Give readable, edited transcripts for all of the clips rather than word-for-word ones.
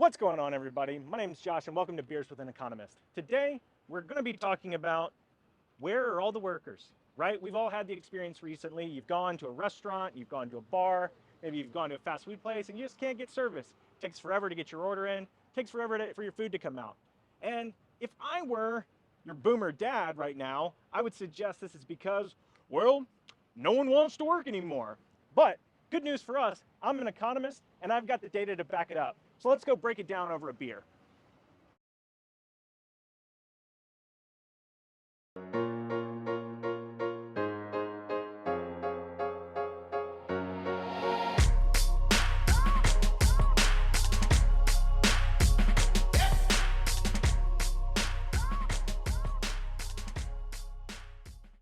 What's going on, everybody? My name is Josh, and welcome to Beers with an Economist. Today, we're going to be talking about where are all the workers, right? We've all had the experience recently. You've gone to a restaurant, you've gone to a bar, maybe you've gone to a fast food place, and you just can't get service. It takes forever to get your order in, it takes forever for your food to come out. And if I were your boomer dad right now, I would suggest this is because, well, no one wants to work anymore. But good news for us, I'm an economist, and I've got the data to back it up. So let's go break it down over a beer.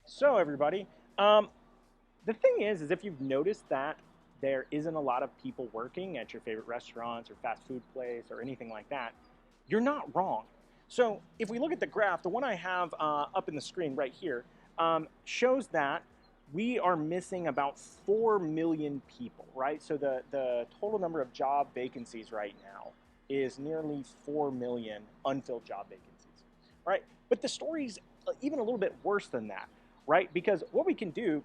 So everybody, the thing is if you've noticed that there isn't a lot of people working at your favorite restaurants or fast food place or anything like that, you're not wrong. So if we look at the graph, the one I have up in the screen right here shows that we are missing about 4 million people, right? So the total number of job vacancies right now is nearly 4 million unfilled job vacancies, right? But the story's even a little bit worse than that, right? Because what we can do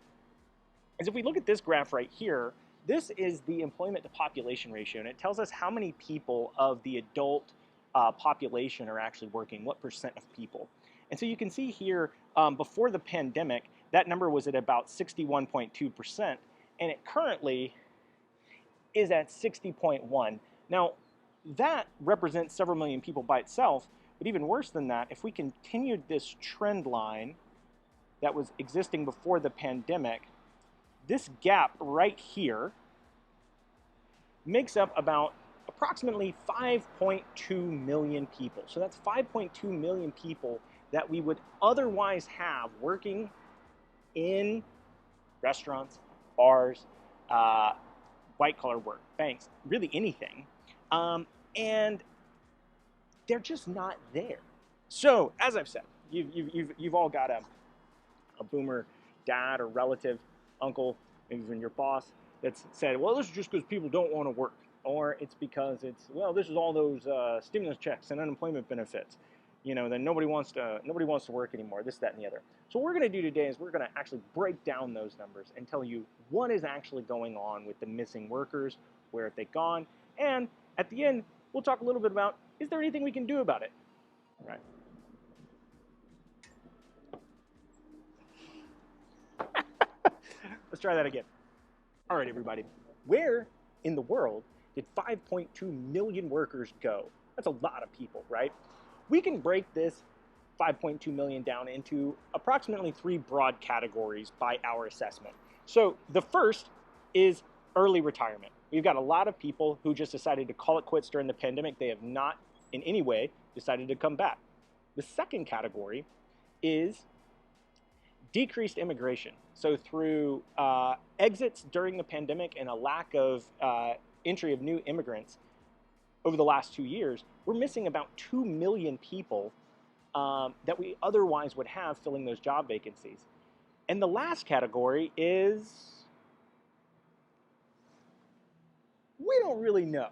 is if we look at this graph right here, this is the employment to population ratio, and it tells us how many people of the adult population are actually working, what percent of people. And so you can see here, before the pandemic, that number was at about 61.2%, and it currently is at 60.1. Now, that represents several million people by itself, but even worse than that, if we continued this trend line that was existing before the pandemic, this gap right here makes up about approximately 5.2 million people. So that's 5.2 million people that we would otherwise have working in restaurants, bars, white-collar work, banks, really anything. And they're just not there. So, as I've said, you've all got a boomer dad or relative, uncle, maybe even your boss that's said, well, this is just because people don't want to work. Or it's because it's, well, this is all those stimulus checks and unemployment benefits. You know, then nobody wants to work anymore, this, that, and the other. So what we're going to do today is we're going to actually break down those numbers and tell you what is actually going on with the missing workers, where have they gone, and at the end, we'll talk a little bit about, is there anything we can do about it? All right. Let's try that again. All right, everybody. Where in the world did 5.2 million workers go? That's a lot of people, right? We can break this 5.2 million down into approximately 3 broad categories by our assessment. So the first is early retirement. We've got a lot of people who just decided to call it quits during the pandemic. They have not in any way decided to come back. The second category is decreased immigration. So through exits during the pandemic and a lack of entry of new immigrants over the last 2 years, we're missing about 2 million people that we otherwise would have filling those job vacancies. And the last category is, we don't really know.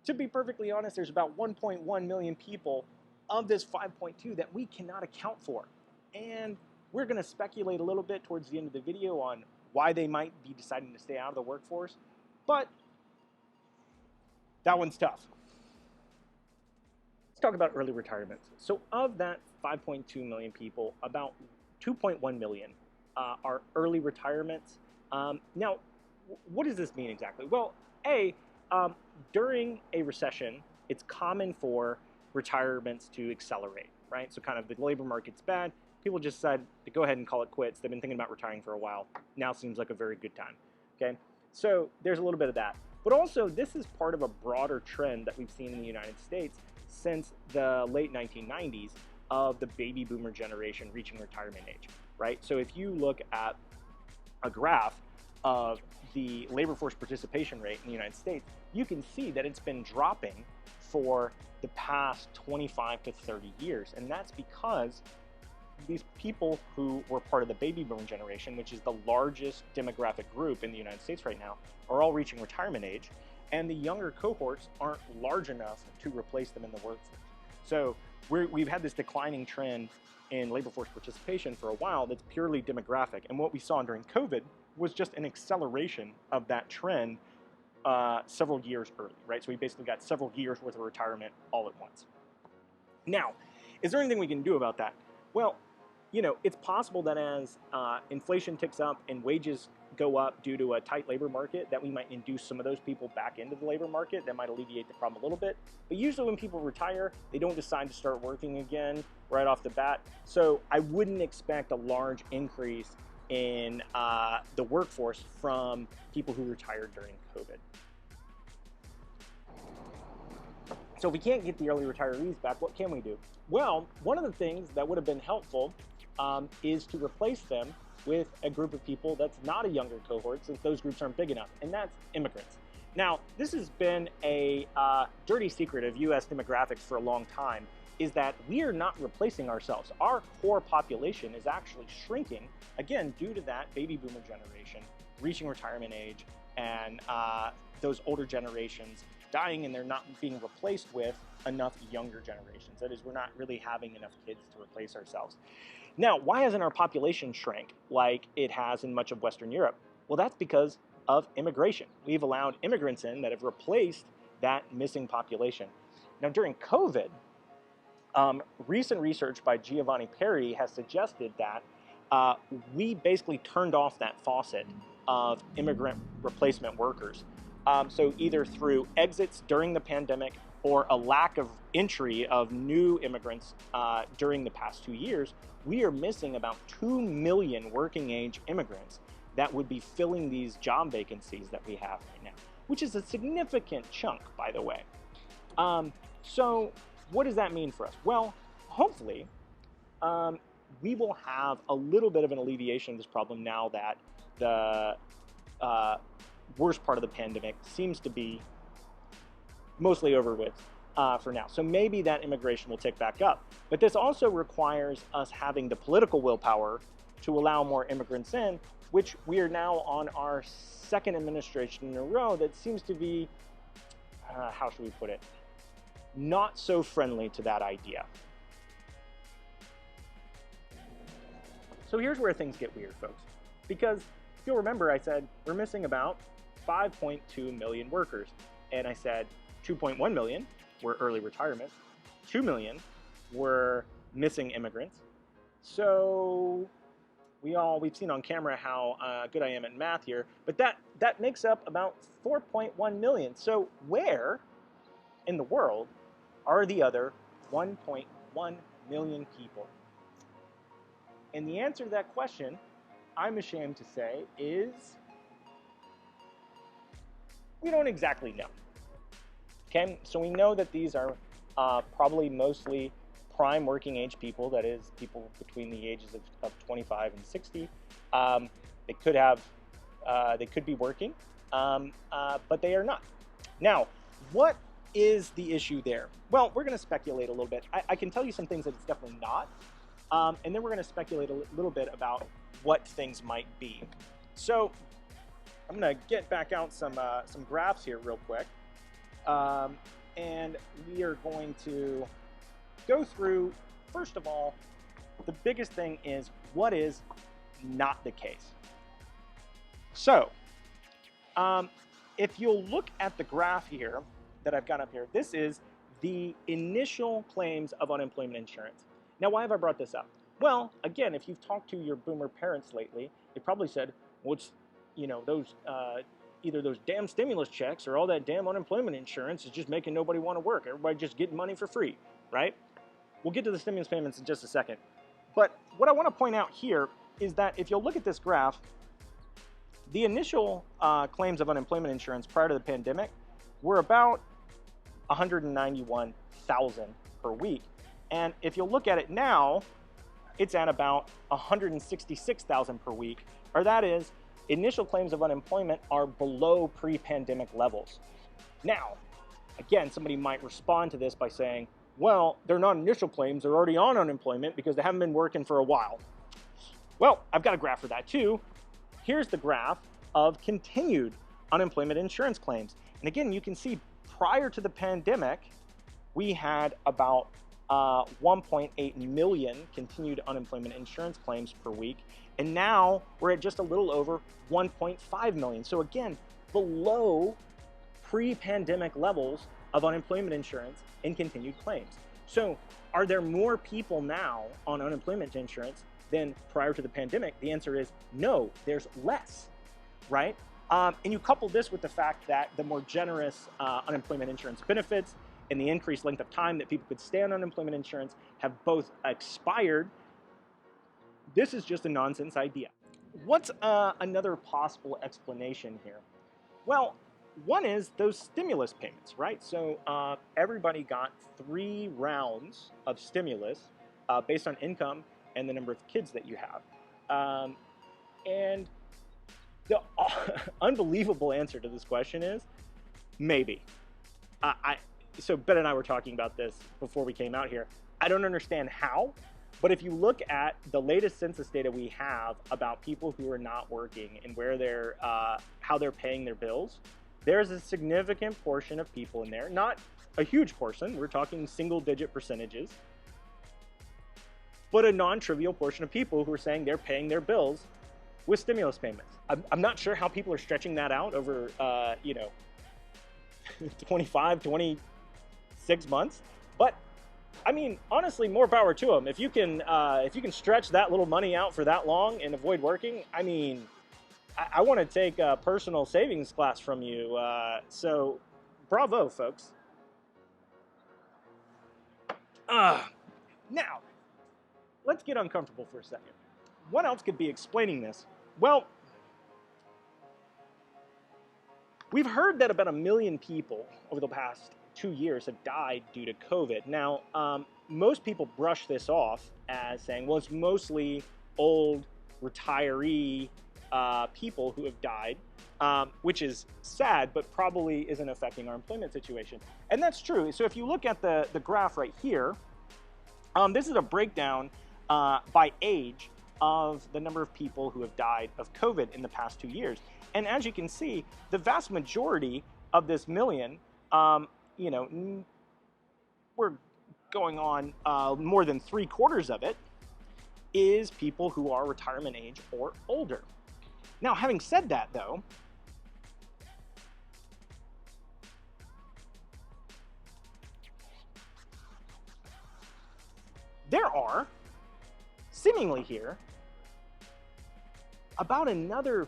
To be perfectly honest, there's about 1.1 million people of this 5.2 that we cannot account for. And we're going to speculate a little bit towards the end of the video on why they might be deciding to stay out of the workforce, but that one's tough. Let's talk about early retirements. So of that 5.2 million people, about 2.1 million are early retirements. Now, what does this mean exactly? Well, during a recession, it's common for retirements to accelerate, right? So kind of the labor market's bad, people just decide to go ahead and call it quits. They've been thinking about retiring for a while. Now seems like a very good time, okay? So there's a little bit of that. But also, this is part of a broader trend that we've seen in the United States since the late 1990s of the baby boomer generation reaching retirement age, right? So if you look at a graph of the labor force participation rate in the United States, you can see that it's been dropping for the past 25 to 30 years. And that's because these people who were part of the baby boomer generation, which is the largest demographic group in the United States right now, are all reaching retirement age. and the younger cohorts aren't large enough to replace them in the workforce. So we've had this declining trend in labor force participation for a while that's purely demographic. And what we saw during COVID was just an acceleration of that trend several years early, right? So we basically got several years worth of retirement all at once. Now, is there anything we can do about that? Well, you know, it's possible that as inflation ticks up and wages go up due to a tight labor market, that we might induce some of those people back into the labor market. That might alleviate the problem a little bit. But usually when people retire, they don't decide to start working again right off the bat. So I wouldn't expect a large increase in the workforce from people who retired during COVID. So if we can't get the early retirees back, what can we do? Well, one of the things that would have been helpful is to replace them with a group of people that's not a younger cohort, since those groups aren't big enough, and that's immigrants. Now, this has been a dirty secret of US demographics for a long time, is that we are not replacing ourselves. Our core population is actually shrinking, again, due to that baby boomer generation reaching retirement age and those older generations dying, and they're not being replaced with enough younger generations. That is, we're not really having enough kids to replace ourselves. Now, why hasn't our population shrank like it has in much of Western Europe? Well, that's because of immigration. We've allowed immigrants in that have replaced that missing population. Now, during COVID, recent research by Giovanni Perri has suggested that we basically turned off that faucet of immigrant replacement workers. So either through exits during the pandemic or a lack of entry of new immigrants during the past 2 years, we are missing about 2 million working age immigrants that would be filling these job vacancies that we have right now, which is a significant chunk, by the way. So what does that mean for us? Well, hopefully we will have a little bit of an alleviation of this problem now that the worst part of the pandemic seems to be mostly over with for now. So maybe that immigration will tick back up. But this also requires us having the political willpower to allow more immigrants in, which we are now on our second administration in a row that seems to be, how should we put it, not so friendly to that idea. So here's where things get weird, folks. Because if you'll remember, I said we're missing about 5.2 million workers. And I said 2.1 million were early retirement, 2 million were missing immigrants. So we've seen on camera how good I am at math here, but that makes up about 4.1 million. So where in the world are the other 1.1 million people? And the answer to that question, I'm ashamed to say, is we don't exactly know. Okay, so we know that these are probably mostly prime working age people, that is, people between the ages of 25 and 60. They could be working, but they are not. Now, what is the issue there? Well, we're going to speculate a little bit. I can tell you some things that it's definitely not, and then we're going to speculate a little bit about what things might be. So I'm going to get back out some graphs here real quick, and we are going to go through, first of all, the biggest thing is what is not the case. So if you'll look at the graph here that I've got up here, this is the initial claims of unemployment insurance. Now, why have I brought this up? Well, again, if you've talked to your boomer parents lately, they probably said, well, it's, you know, those either those damn stimulus checks or all that damn unemployment insurance is just making nobody want to work. Everybody just getting money for free, right? We'll get to the stimulus payments in just a second. But what I want to point out here is that if you'll look at this graph, the initial claims of unemployment insurance prior to the pandemic were about 191,000 per week. And if you'll look at it now, it's at about 166,000 per week, or that is, initial claims of unemployment are below pre-pandemic levels. Now, again, somebody might respond to this by saying, well, they're not initial claims, they're already on unemployment because they haven't been working for a while. Well, I've got a graph for that too. Here's the graph of continued unemployment insurance claims. And again, you can see prior to the pandemic, we had about 1.8 million continued unemployment insurance claims per week. And now we're at just a little over 1.5 million. So again, below pre-pandemic levels of unemployment insurance and continued claims. So are there more people now on unemployment insurance than prior to the pandemic? The answer is no, there's less, right? And you couple this with the fact that the more generous unemployment insurance benefits and the increased length of time that people could stay on unemployment insurance have both expired. This is just a nonsense idea. What's another possible explanation here? Well, one is those stimulus payments, right? So everybody got 3 rounds of stimulus based on income and the number of kids that you have. And the unbelievable answer to this question is maybe. So Ben and I were talking about this before we came out here. I don't understand how, but if you look at the latest census data we have about people who are not working and where they're, how they're paying their bills, there's a significant portion of people in there, not a huge portion, we're talking single-digit percentages, but a non-trivial portion of people who are saying they're paying their bills with stimulus payments. I'm not sure how people are stretching that out over, 25, 26 months, but I mean, honestly, more power to them. If you can stretch that little money out for that long and avoid working, I mean, I want to take a personal savings class from you. So, bravo, folks. Now, let's get uncomfortable for a second. What else could be explaining this? Well, we've heard that about 1 million people over the past 2 years have died due to COVID. Now, most people brush this off as saying, well, it's mostly old, retiree people who have died, which is sad, but probably isn't affecting our employment situation. And that's true. So if you look at the graph right here, this is a breakdown by age of the number of people who have died of COVID in the past 2 years. And as you can see, the vast majority of this million, we're going on more than 3/4 of it is people who are retirement age or older. Now, having said that, though, there are, seemingly here, about another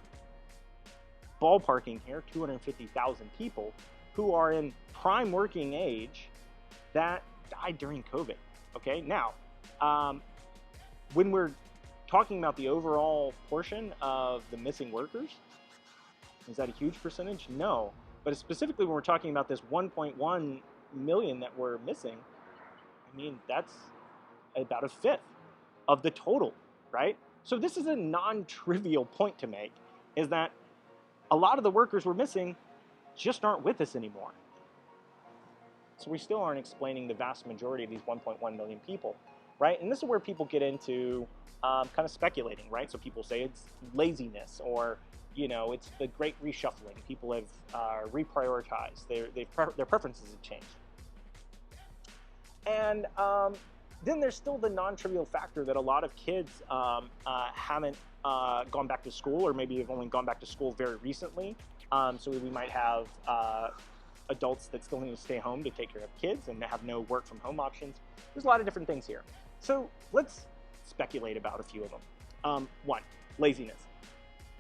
ballparking here, 250,000 people who are in prime working age that died during COVID. Okay, now, when we're talking about the overall portion of the missing workers, is that a huge percentage? No, but specifically when we're talking about this 1.1 million that we're missing, I mean, that's about 1/5 of the total, right? So this is a non-trivial point to make, is that a lot of the workers we're missing just aren't with us anymore. So we still aren't explaining the vast majority of these 1.1 million people, right? And this is where people get into kind of speculating, right? So people say it's laziness, or it's the great reshuffling. People have reprioritized. Their preferences have changed. And then there's still the non-trivial factor that a lot of kids haven't gone back to school, or maybe have only gone back to school very recently. So we might have adults that still need to stay home to take care of kids and have no work from home options. There's a lot of different things here. So let's speculate about a few of them. One, laziness.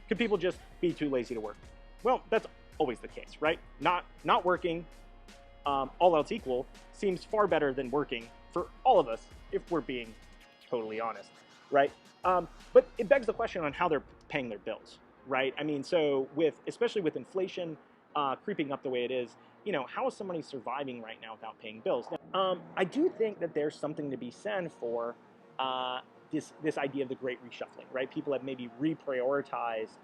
Could people just be too lazy to work? Well, that's always the case, right? Not working, all else equal, seems far better than working for all of us, if we're being totally honest, right? But it begs the question on how they're paying their bills, right? I mean, so especially with inflation creeping up the way it is, how is somebody surviving right now without paying bills? Now, I do think that there's something to be said for this idea of the great reshuffling, right? People have maybe reprioritized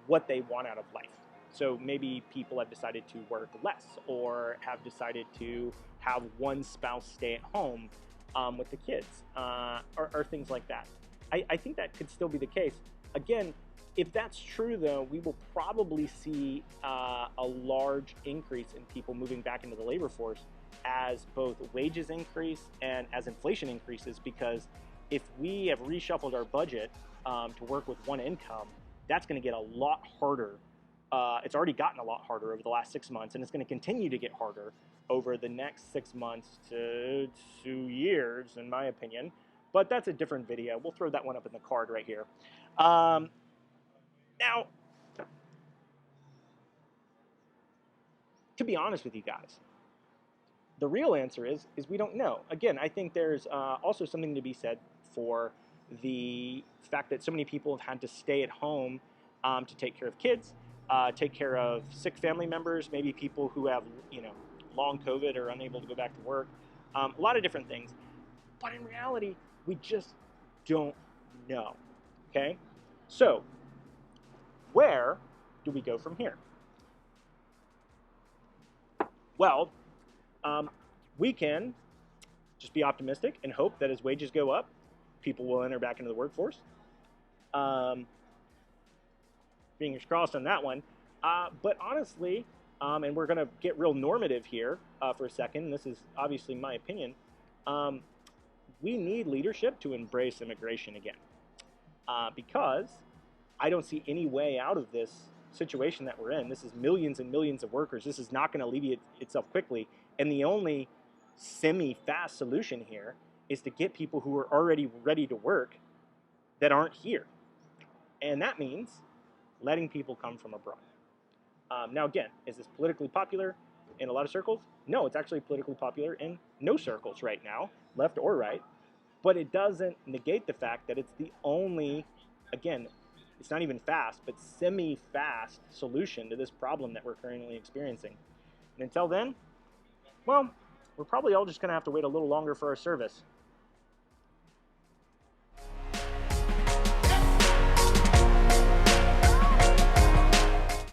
what they want out of life. So maybe people have decided to work less, or have decided to have one spouse stay at home with the kids, or things like that. I think that could still be the case. Again, If that's true, though, we will probably see a large increase in people moving back into the labor force as both wages increase and as inflation increases, because if we have reshuffled our budget to work with one income, that's going to get a lot harder. It's already gotten a lot harder over the last 6 months, and it's going to continue to get harder over the next 6 months to 2 years, in my opinion. But that's a different video. We'll throw that one up in the card right here. Now, to be honest with you guys, the real answer is we don't know. Again, I think there's also something to be said for the fact that so many people have had to stay at home to take care of kids, take care of sick family members, maybe people who have, long COVID or unable to go back to work, a lot of different things. But in reality, we just don't know, okay? So, where do we go from here? Well, we can just be optimistic and hope that as wages go up, people will enter back into the workforce. Fingers crossed on that one. But honestly, and we're going to get real normative here for a second. This is obviously my opinion. We need leadership to embrace immigration again, because I don't see any way out of this situation that we're in. This is millions and millions of workers. This is not going to alleviate itself quickly. And the only semi-fast solution here is to get people who are already ready to work that aren't here. And that means letting people come from abroad. Now, again, is this politically popular in a lot of circles? No, it's actually politically popular in no circles right now, left or right. But it doesn't negate the fact that it's the only, again, it's not even fast, but semi-fast solution to this problem that we're currently experiencing. And until then, well, we're probably all just going to have to wait a little longer for our service.